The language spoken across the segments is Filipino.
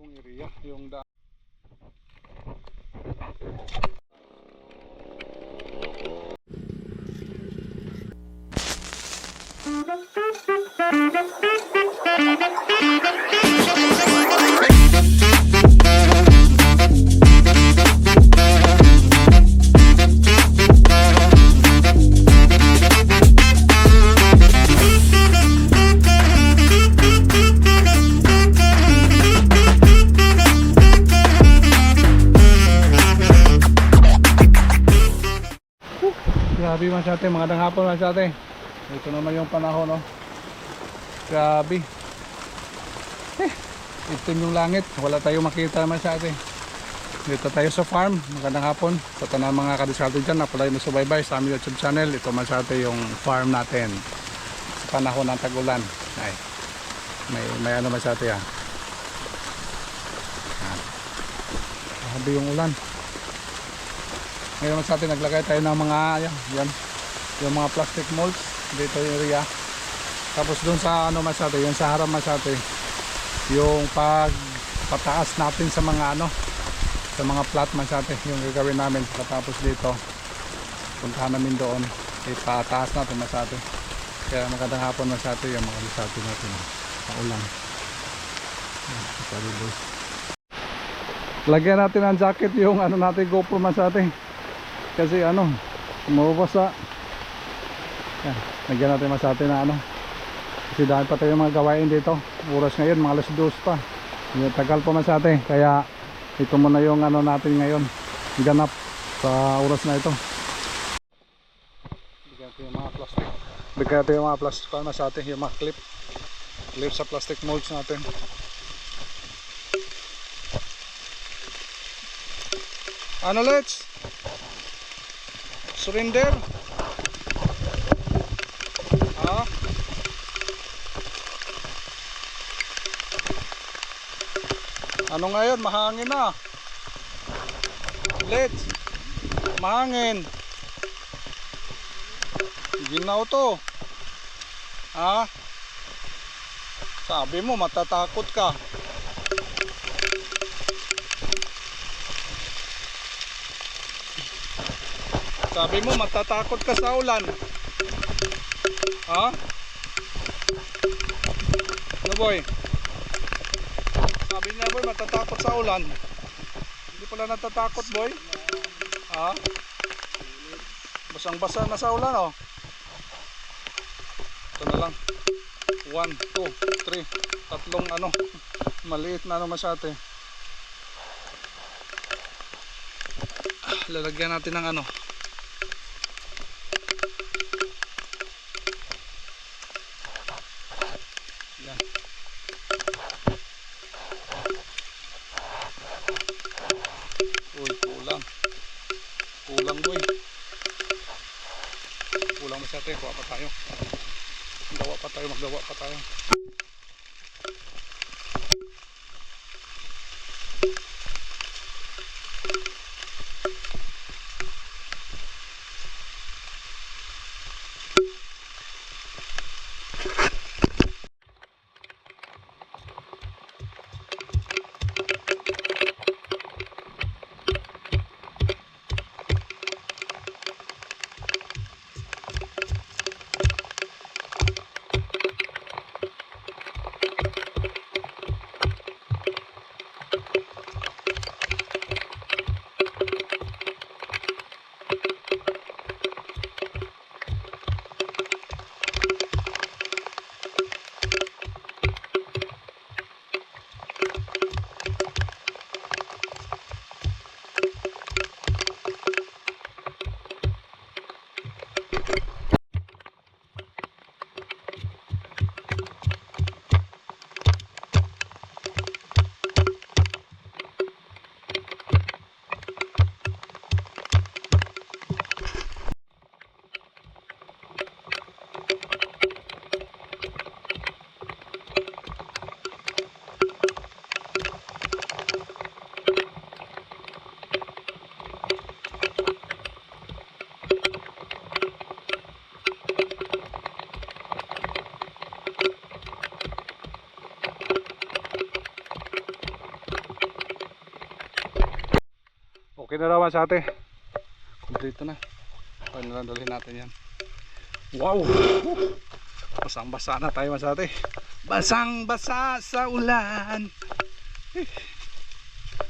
itong area, yung daan. Grabe man sa atin, magandang hapon man sa atin. Ito naman yung panahon, no? Grabe. Itim yung langit, wala tayong makita naman sa atin. Dito tayo sa farm, magandang hapon. Sa tanang mga kadiscarte dyan, napalay na subaybay sa aming YouTube channel. Ito man sa atin yung farm natin. Sa panahon ng tag-ulan. Ay, may ano man sa atin, ah. Grabe yung ulan. Ngayon sa atin naglagay tayo ng mga yan, yung mga plastic molds dito yung area. Tapos doon sa ano masate, yung sa harap masate, yung pagpataas natin sa mga ano, sa mga plat masate, yung gagawin namin. Tapos dito puntahan namin doon, ipataas natin masate. Kaya magandang hapon masate yung mga masate natin sa ulan. Lagyan natin ng jacket yung ano natin, GoPro masate. Kasi ano, mababasa. Yan, lagyan natin masate na ano. Kasi dahil pa tayo mga gawain dito. Oras ngayon, mga alas 2 pa. Yung tagal pa masate. Kaya ito muna yung ano natin ngayon, ganap sa oras na ito. Lagyan natin yung mga plastic. Lagyan natin yung mga plastic pa masate. Yung mga clip sa plastic molds natin. Ano let's? Surrender. Ah. Ano ngayon? Mahangin na. Let's. Mahangin. Ginaw to. Ah. Sabi mo matatakot ka. Sabi mo matatakot ka sa ulan. Ha? Ano boy? Sabi niya boy matatakot sa ulan. Hindi pala natatakot boy. Ha? Basang-basa na sa ulan oh. Ito na lang. 1, 2, 3. Tatlong ano. Maliit na ano masyate. Lalagyan natin ng ano. Kulang masyate, kuha pa tayo. Maggawa pa tayo. Okay na naman sa ate. Kompleto na. Okay na lang, dalhin natin yan. Wow! Basang basa na tayo mas ate. Basang basa sa ulan.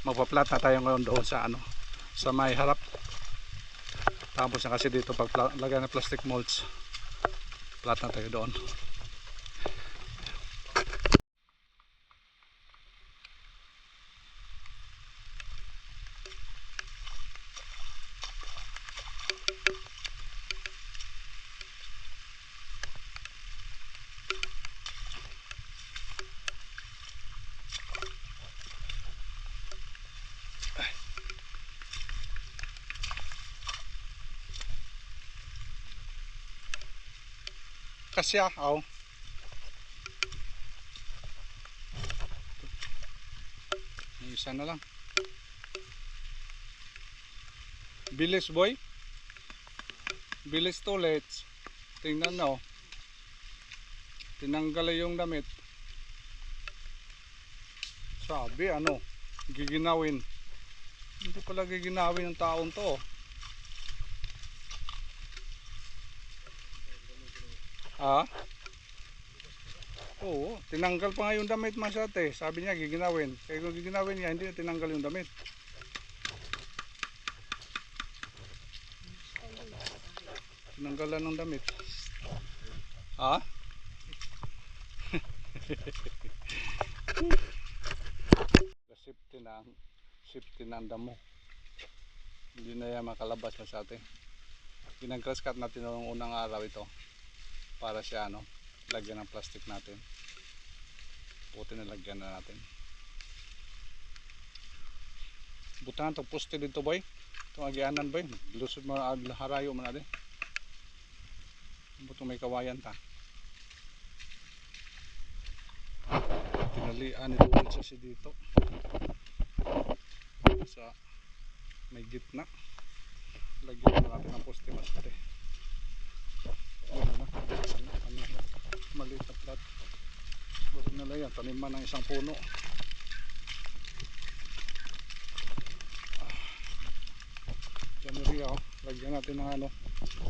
Magpa-plat na tayo ngayon doon sa ano, sa may harap. Tapos na kasi dito pag lagay ng plastic mulch, plat na tayo doon. Kasya, oh. Isa na lang. Bilis boy. Bilis ulit. Tingnan na oh. Tinanggal yung damit. Sabi ano, giginawin. Hindi pala giginawin ng taon to. Ah? Oo, tinanggal pa nga yung damit masate. Sabi niya giginawin. Kaya kung giginawin niya, hindi na tinanggal yung damit. Tinanggalan ng damit. Ah? Safety ng damo. Hindi na yan makalabas masate. Pinag-grass cut natin noong unang araw ito. Para siya ano, lagyan ng plastic natin. Puti na lagyan na natin. Butangan itong poste dito boy. Itong agianan boy. Lusod mo harayo mo natin. Butong may kawayan ta. Tinalian ito ulit siya dito. Sa may gitna. Lagyan na natin ng poste masate. Ano na, maliit na plat. Buti na lang yan, taniman ng isang puno. Yan rin lagyan natin ng ano,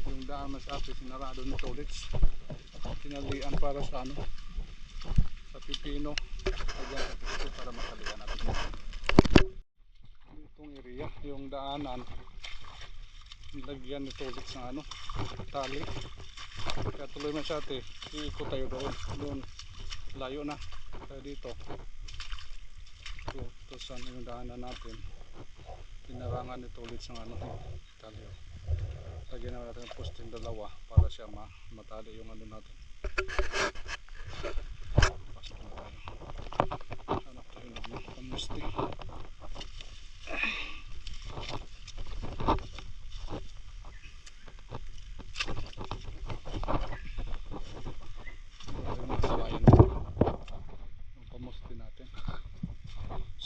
yung daan masate, sinarado nito ulit. Tinalian para sa ano, sa pipino. Lagyan sa pipino para makalian natin. Itong area, yung daanan, nilagyan nito ulit sa ano, tali. Kaya tuloy masate, iikot tayo doon layo na tayo dito. Ito saan yung daanan natin, pinarangan nito ulit sa ano, tali. Lagyan na natin ang posting dalawa para siya matali yung ano natin. Pasok na tayo, hanap tayo ng pamusti.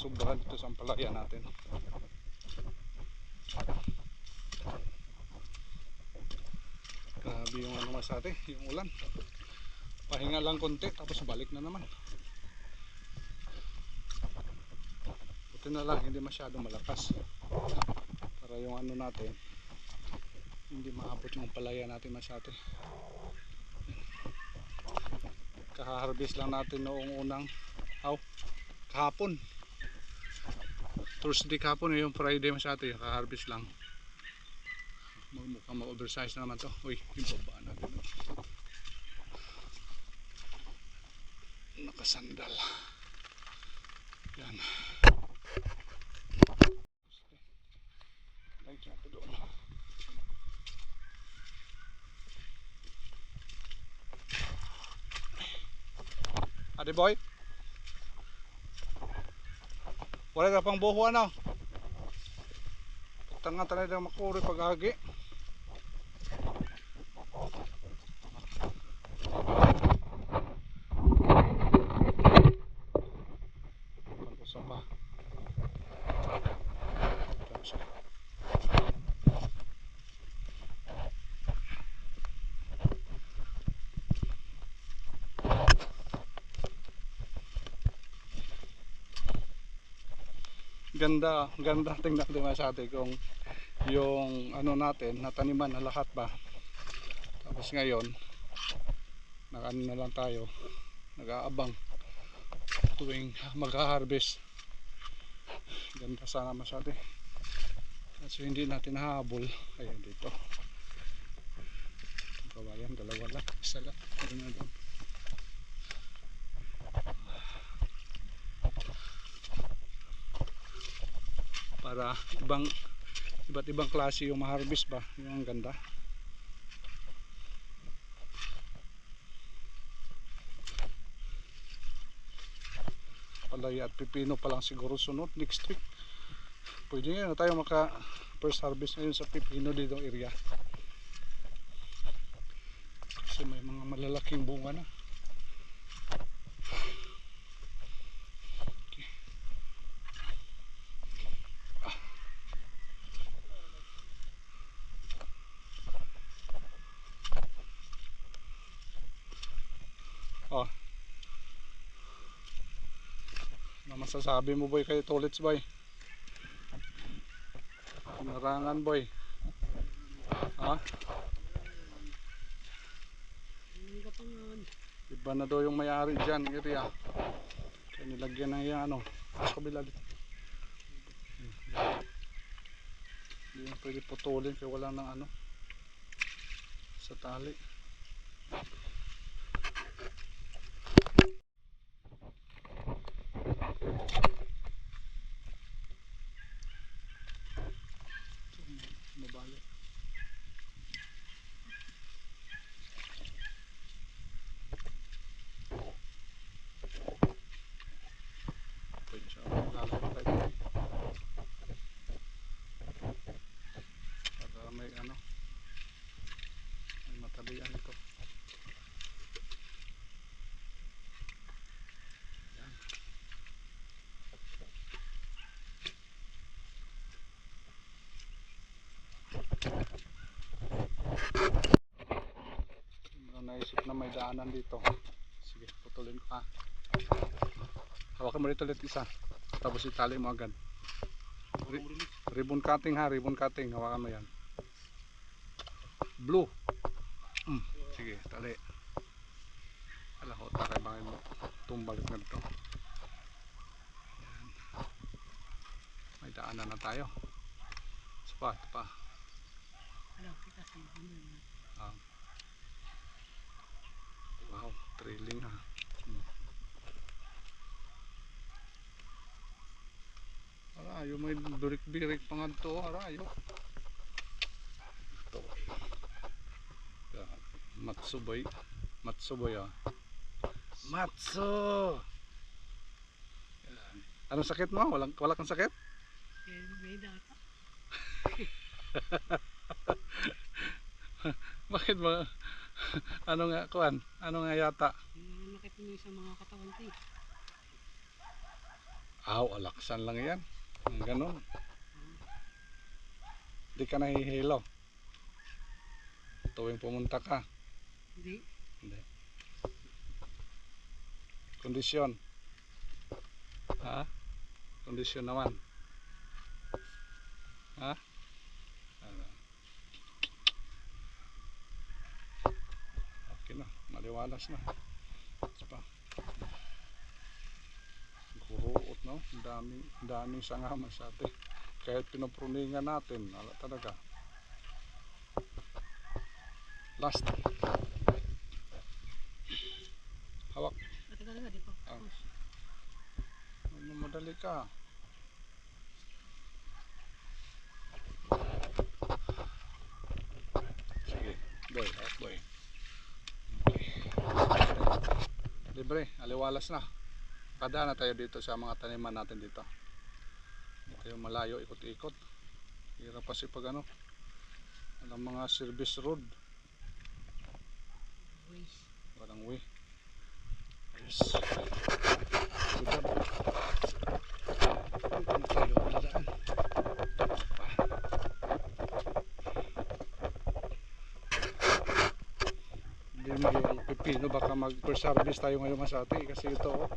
Sobrahan dito sa ampalaya natin. Grabe yung ano masate, yung ulan. Pahinga lang konti tapos balik na naman. Buti na lang hindi masyadong malakas. Para yung ano natin hindi maabot yung ampalaya natin masate. Kaka-harvest lang natin noong unang kahapon. Thursday kahapon yung Friday masate, kaka-harvest lang. Mukhang ma-oversize na naman to. Uy, yung babaan natin. Nakasandal. Yan. Lagi natin doon. Ate boy? Wala ka pang buho ano? Tanga talaga makuri pag-agi. Pag-usa pa. Ganda, ganda. Tingnan natin mga sate kung yung ano natin, nataniman na lahat ba. Tapos ngayon, nakaano na lang tayo, nag-aabang tuwing mag-harvest. Ganda sana masyado. Kasi hindi natin hahabol. Ayan dito. Kawayan, dalawa lang. Isa lang. Ano na doon. Para iba't ibang klase yung ma-harvest ba. Yung ang ganda. Palaya at pipino pa lang siguro sunod next week. Pwede nga na tayo maka first harvest ngayon sa pipino dito area. Kasi may mga malalaking bunga na. Okay. Oh. Ano masasabi mo boy kay Tolits boy? Pinarangan boy. Ha? Iba na daw yung may-ari dyan area. Kaya nilagyan na yung ano. Sa kabila dito. Hindi yung pwede putulin kaya wala ng ano. Sa tali. Mabalik. Pwede siya maglalagay tayo. Para may ano. May matalian ito. Yan. Naisip na may daanan dito. Sige, putulin ko ha. Hawakan mo rito ulit isa. Tapos itali mo agad. Ribbon cutting ha, ribbon cutting. Hawakan mo yan. Blue. Sige, tali. Alam ko, takay bangin mo. Tumbalik na dito. Yan. May daanan na tayo. Ito pa, ito pa. Wow, trailing ha. Arayo, may birik-birik pa nga ito. Arayo. Ito. Matsuboy. Matsuboy ah. Matsu! Anong sakit mo? Wala kang sakit? May data. Bakit mo? Ano nga kuan? Ano nga yata? Nakita mo sa mga katawan ko eh. Aw, alaksan lang yan. Ang ganon. Hindi ka nahihilo. Tuwing pumunta ka. Hindi. Hindi. Kondisyon. Ha? Kondisyon naman. Ha? Okay na. Maliwalas na. Pa. Guruot no? Daming sangaman sa atin. Kahit pinupruningan natin, wala talaga. Last. Hawak. Matagal nga, di pa. Madali ka. Sige, boy, hawak boy. Okay. Libre, aliwalas na. Kadaan na tayo dito sa mga taniman natin dito. Hindi tayo malayo, ikot-ikot. Hirap kasi pag ano, ang mga service road. Walang way. Yes. Good job. Dito na tayo dadaan. Hindi mo yung pipino, baka mag first harvest tayo ngayon masati kasi ito oh,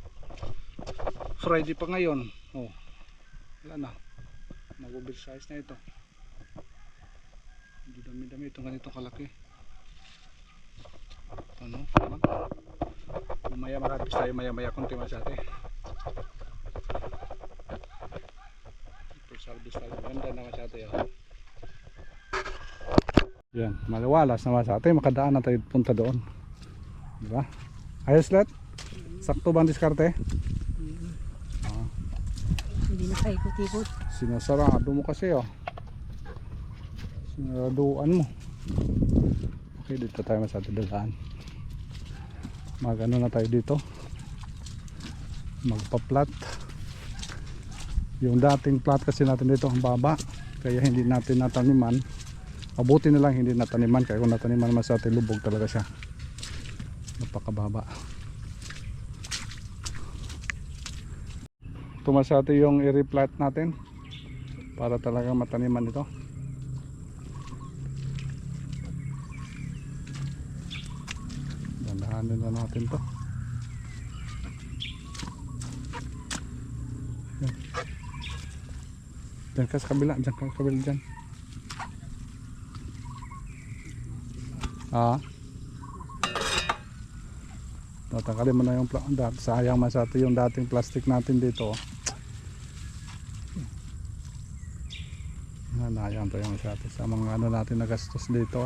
Friday pa ngayon. Oh. Wala na. Nag-oversize na ito. Hindi dami-dami itong ganito kalaki. Ano? Naman. Mamaya marapis tayo maya-maya konti masyate. Ito salbis tayo. Ganda na masyate. Oh. Yan. Maliwalas na masyate. Makadaan na tayo punta doon. Diba? Ayos let? Sakto ba ang diskarte? Hindi na kaikot-ikot. Sinasarado mo kasi oh. Sinaraduan mo. Okay, dito tayo masyado dalaan. Mag-ano na tayo dito. Magpa-plat. Yung dating plat kasi natin dito ang baba. Kaya hindi natin nataniman. Mabuti na lang hindi nataniman. Kaya kung nataniman mas atin lubog talaga siya. Napakababa. Tumasati yung i-replat natin para talaga mataniman ito. Dandahanin na natin to. Yan. Diyan ka sa kabila, diyan ka sa kabila dyan. Tatanggalin mo na yung sayang masati yung dating plastic natin dito. Nanayan tayo masyado sa mga ano natin nagastos dito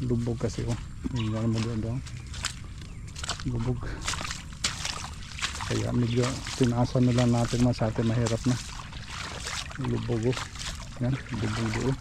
lubog kasi hindi mo doon lubog kaya medyo tinasan na lang natin masyado mahirap na lubog yan lubog doon.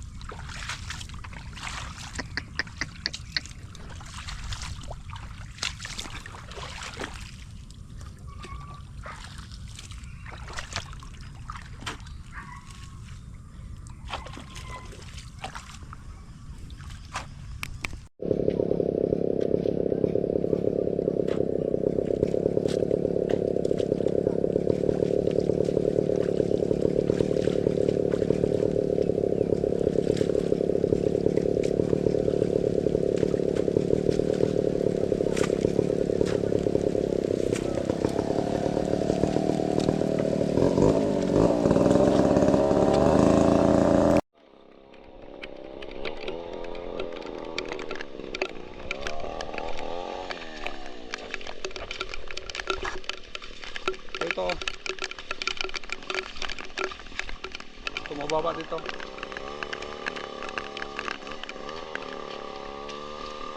Ito mababa dito.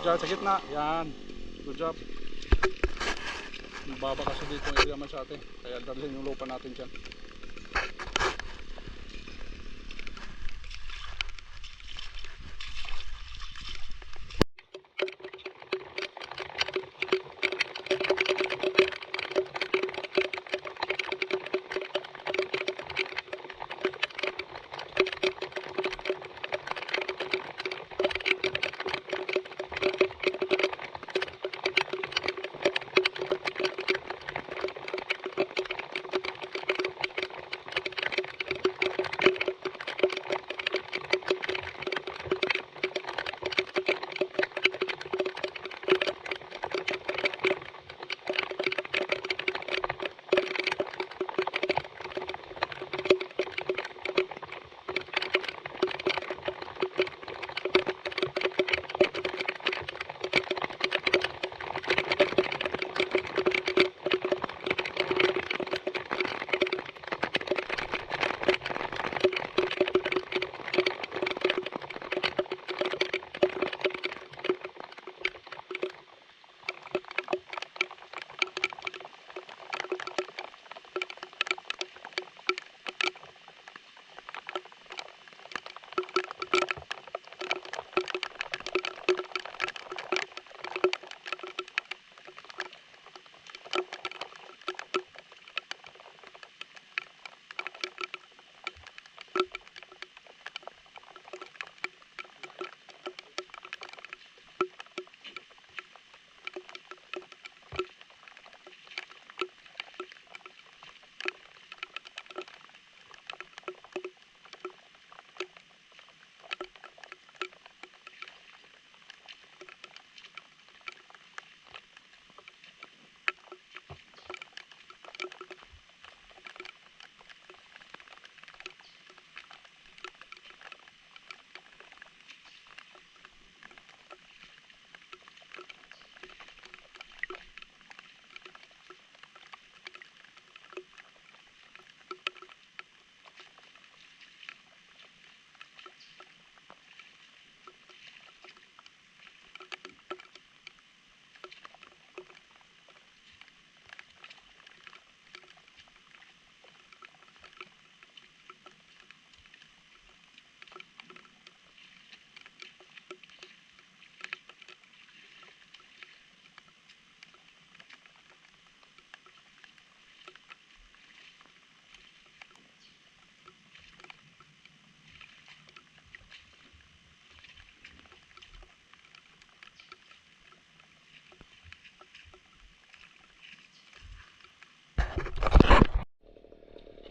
Diyan sa gitna. Yan. Good job. Mababa kasi dito yung area masyate. Kaya dalhin yung lupa natin dyan.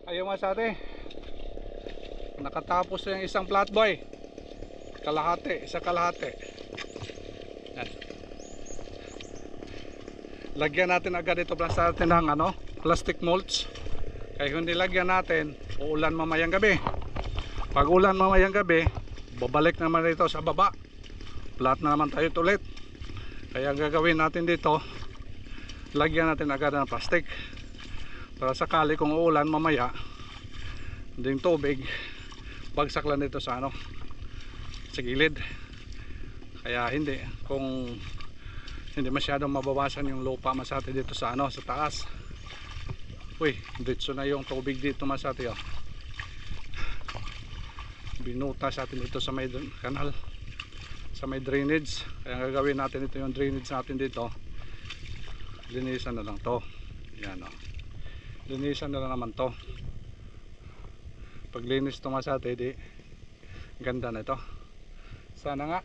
Ayun nga sa atin. Nakatapos na yung isang flat boy. Kalahati, isa kalahati. Yan. Lagyan natin agad ito sa atin ng plastic mulch. Kaya kung nilagyan natin, uulan mamayang gabi. Pag ulan mamayang gabi, babalik naman dito sa baba. Flat na naman tayo ulit. Kaya ang gagawin natin dito, lagyan natin agad ng plastic. Para sakali kung uulan mamaya, yung tubig bagsak lang dito sa sa gilid. Kaya hindi, kung hindi masyadong mabawasan yung lupa masati dito sa sa taas. Uy, ditso na yung tubig dito masati, oh. Binuta sa atin dito sa may kanal, sa may drainage. Kaya ang gagawin natin ito, yung drainage natin dito, linisan na lang to. Yan, oh. Linisan na lang naman to. Pag linis to masati, di ganda na ito. Sana nga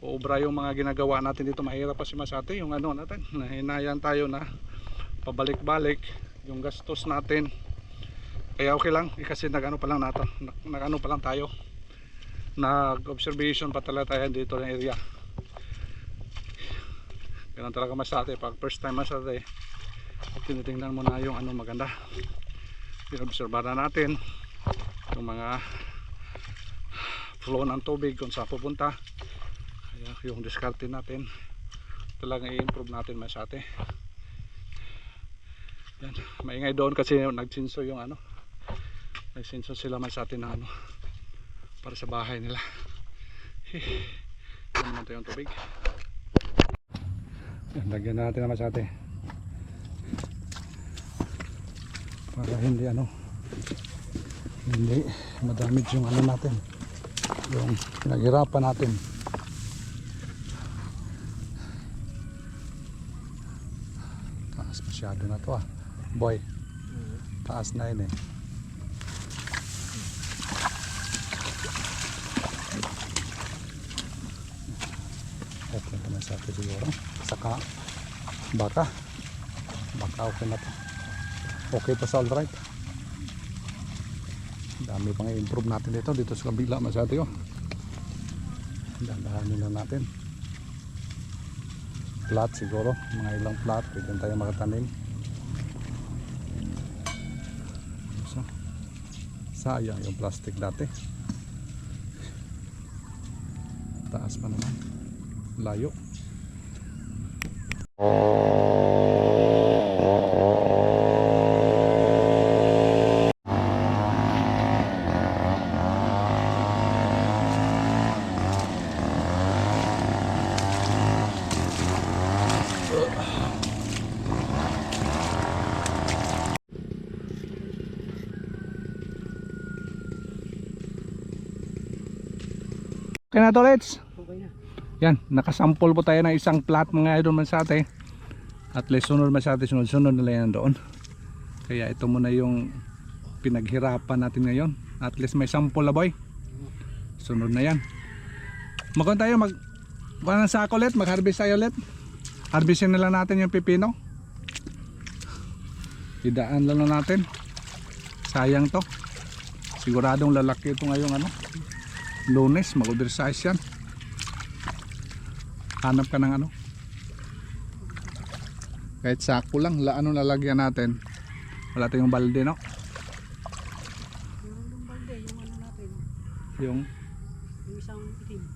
uubra yung mga ginagawa natin dito. Mahirap pa si masati yung natin, nahinayan tayo na pabalik-balik yung gastos natin. Kaya okay lang, kasi nag-ano pa lang tayo, nag-observation pa talaga tayo dito ng area. Ganun talaga masati. Pag first time masati, tinitingnan mo na yung maganda. Pinobserbahan natin yung mga flow ng tubig kung saan pupunta. Kaya yung diskarte natin talagang i-improve natin masati. Yan, maingay doon kasi nagsinso yung nagsinso sila masati na para sa bahay nila. Yan naman ito yung tubig. Yan, lagyan natin na masati para hindi hindi madamage yung natin, yung pinaghirapan natin. Taas masyado na to, boy. Taas na yun, eh. Okay na sa atin siguro. Saka baka okay na to. Okay pa sa alright. Dami pang i-improve natin dito sa kabila masyado yun. Dandahanin lang natin. Plat siguro, mga ilang plat pwede tayo makatanim. So, sayang yung plastic dati. Taas pa naman, layo. Okay na to, let's. Okay na. Yan, nakasample po tayo ng isang plat mga idol man sa atin. At least sunod man sa atin, sunod nila yan doon. Kaya ito muna yung pinaghirapan natin ngayon. At least may sample na, boy. Sunod na yan. Magkon tayo, ng sako ulit, mag-harvest tayo ulit. Harvestin na lang natin yung pipino. Idaan lang natin. Sayang to. Siguradong lalaki ito ngayong Lunes, mag-oversize yan. Hanap ka ng kahit sako lang, lalagyan natin. Wala tayong balde, no? Yung balde, yung natin. Yung Yung isang itim.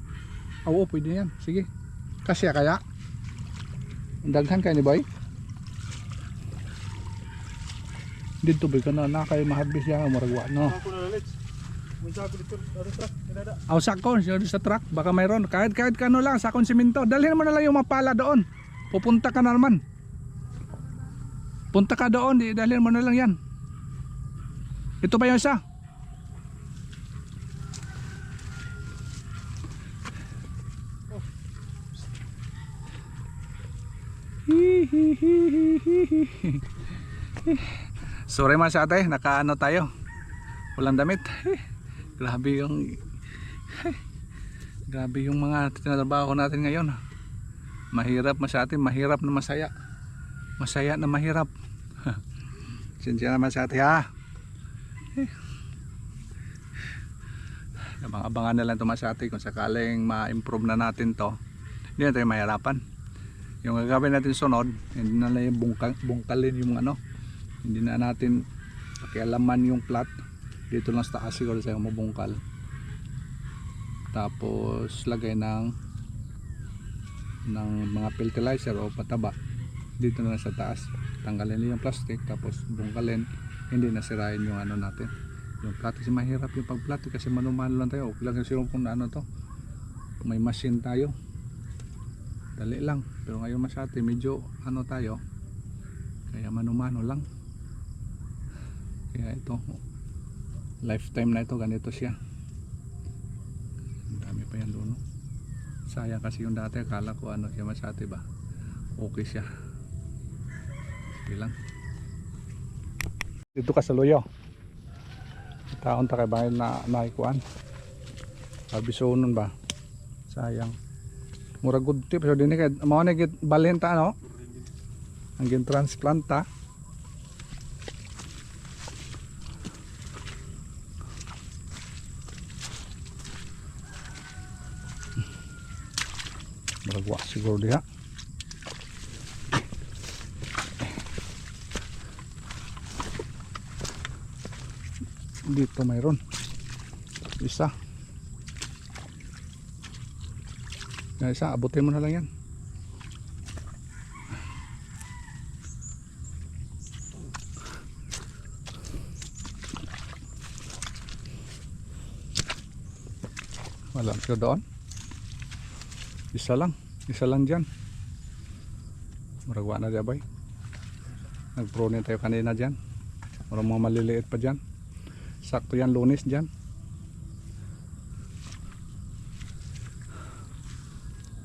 oo, pwede yan. Sige. Kasya kaya? Daghan kayo ni boy? Dito boy ka na kayo ma-harvest yan. Maragwa, no? Aw, sakon sa truck, baka mayroon kahit kano lang, sakon simento, dalhin mo na lang yung mapala doon, pupunta ka na naman, punta ka doon, dalhin mo na lang yan. Ito ba yung isa? Sorry mas ate, nakaano tayo, walang damit. Grabe yung mga tinatrabaho natin ngayon. Mahirap sa atin, mahirap na masaya. Masaya na mahirap. Sinsya naman sa atin, ha. Abang-abangan na lang ito masati kung sakaling ma-improve na natin to. Hindi na tayo mahirapan. Yung gagawin natin sunod, hindi na lang yung bungkalin yung ano. Hindi na natin pakialaman yung plat. Dito lang sa taas siguro tayo mabungkal. Tapos lagay ng mga fertilizer o pataba dito na sa taas. Tanggalin yung plastic tapos bungkalin. Hindi na sirain yung ano natin. Yung plat kasi mahirap yung pag-plat kasi manumano lang tayo. Okay lang kasi kung ano to. May machine tayo. Dali lang. Pero ngayon masyati medyo ano tayo. Kaya manumano lang. Kaya ito lifetime na ito ganito siya. Ang dami pa yan doon. No? Sayang kasi yung dati akala ko ano siya masyati ba. Okay siya. Okay lang. Dito ka sa Luyo. Taon ta kay bahay na naikuan. Abisonon ba? Sayang. Mura good tip so dinhi kay mao na gid balenta no. Ang gin transplanta. Maragwa siguro diha. Dito mayroon isa. Yung isa abutin mo na lang yan. Wala siya doon. Isa lang dyan. Maragwa na dyan bay. Nag-prune tayo kanina dyan. Marang mga maliliit pa dyan. Sakto yan Lunes dyan.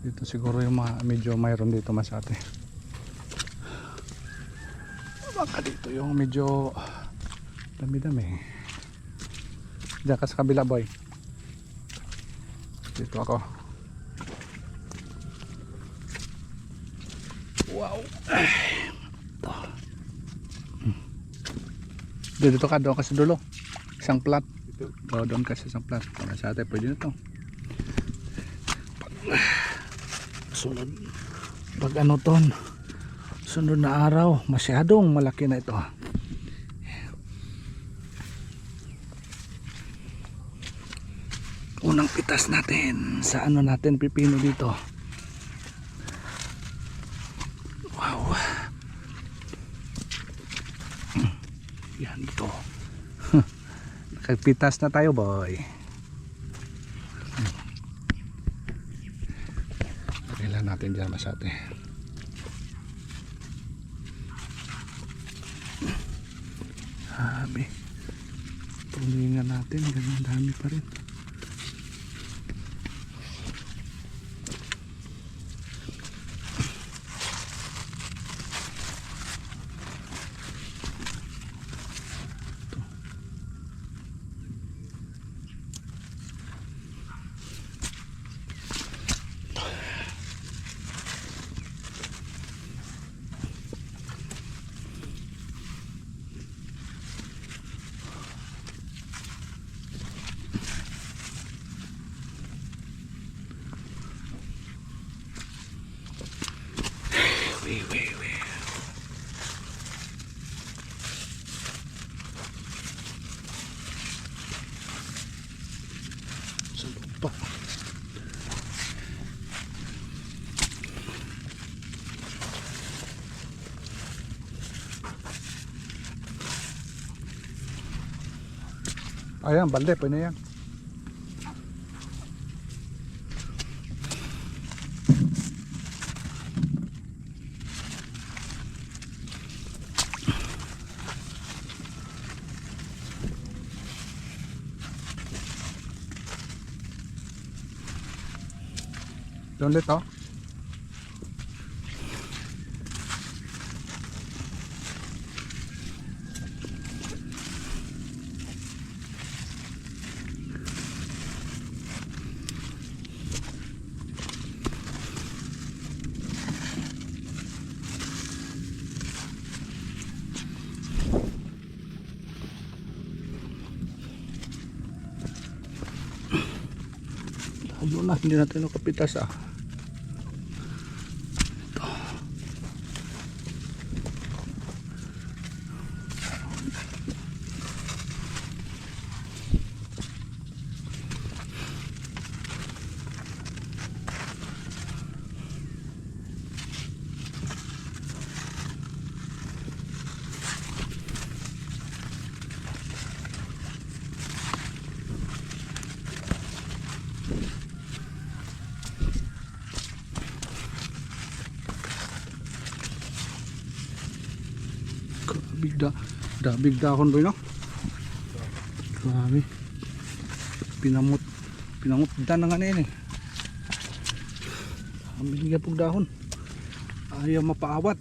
Dito siguro yung medyo mayroon dito masate. Baka dito yung medyo dami-dami. Diyan ka sa kabila boy. Dito ako. Wow. Ito. Dito ka doon kasi dulo. Isang plat. O, doon kasi isang plat. Para sa atin pwede na ito. Sunod. Pag ano ton. Sunod na araw. Masyadong malaki na ito. Unang pitas natin. Sa ano natin pipino dito. Wow. Yan ito. Nakagpitas na tayo boy. Kailan natin dyan masate. Sabi. Tulingan natin. Ganun dami pa rin. Wait. Sa lupa. Ayan, balde, pwede yan. Doon ulit oh. Doon na, hindi natin nakapitas ah. Ito. Big dahon boy no. Grabe. Pinamut dan nga na eh. Ang biligya pong dahon. Ayaw mapaawat.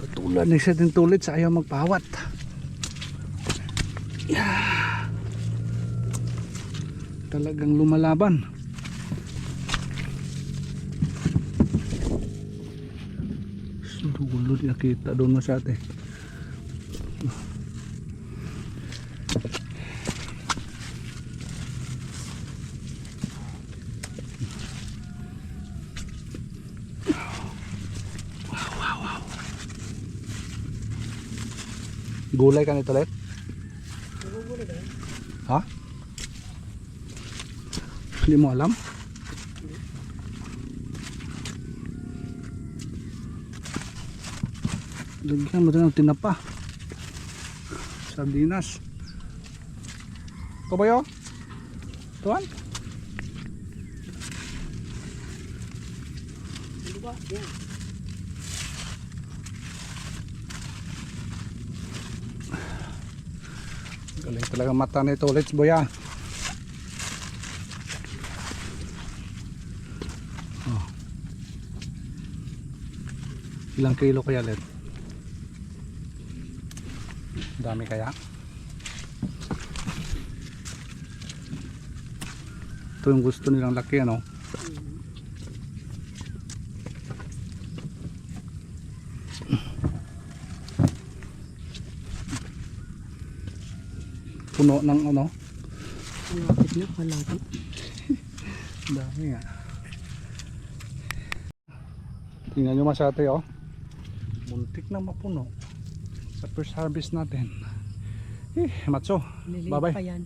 Katulad ni sa tintulit sa ayaw magpaawat. Talagang lumalaban. Dulo nakita doon masyate. Wow. Gulay ka nito ulit? Nagugulay ka? Ha? Hindi mo alam? Lagyan mo rin ng tinapa. Sardinas. Ito ba yun? Tuan? Ano ba? Yan. Galing talaga mata nito ulit boya. Oh. Ilang kilo kaya ulit? Dami kaya? Ito yung gusto nilang laki ano? Puno ng ano? Malapit na, malapit. Dami nga. Tingnan nyo masyate oh. Muntik na mapuno. Sa first harvest natin. Matso. Nililit Bye-bye. pa yan.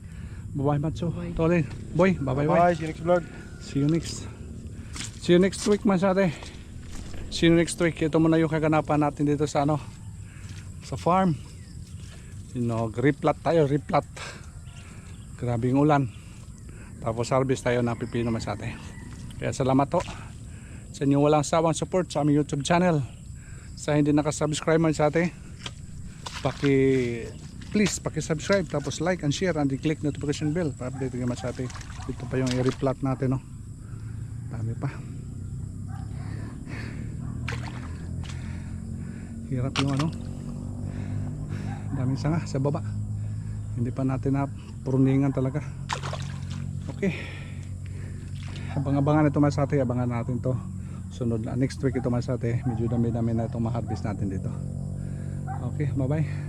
Bye-bye Matso. Bye. Tolin. Boy, bye-bye. Bye, see you next vlog. See you next week masyate. See you next week. Ito muna yung kaganapan natin dito sa ano, sa farm. Replat tayo, replat. Grabe yung ulan. Tapos harvest tayo ng pipino masyate. Kaya salamat to sa inyong walang sawang support sa aming YouTube channel. Sa hindi nakasubscribe masyate, please paki-subscribe, tapos like and share and click notification bell para update kayo masyate. Ito pa yung i-replat natin no. Dami pa. Hirap yung ano. Daming sanga sa baba. Hindi pa natin na pruningan talaga. Okay. Abang-abangan ito masate, abangan natin to. Sunod na next week ito masate. Medyo dami-dami na itong ma-harvest natin dito. Okay, bye-bye.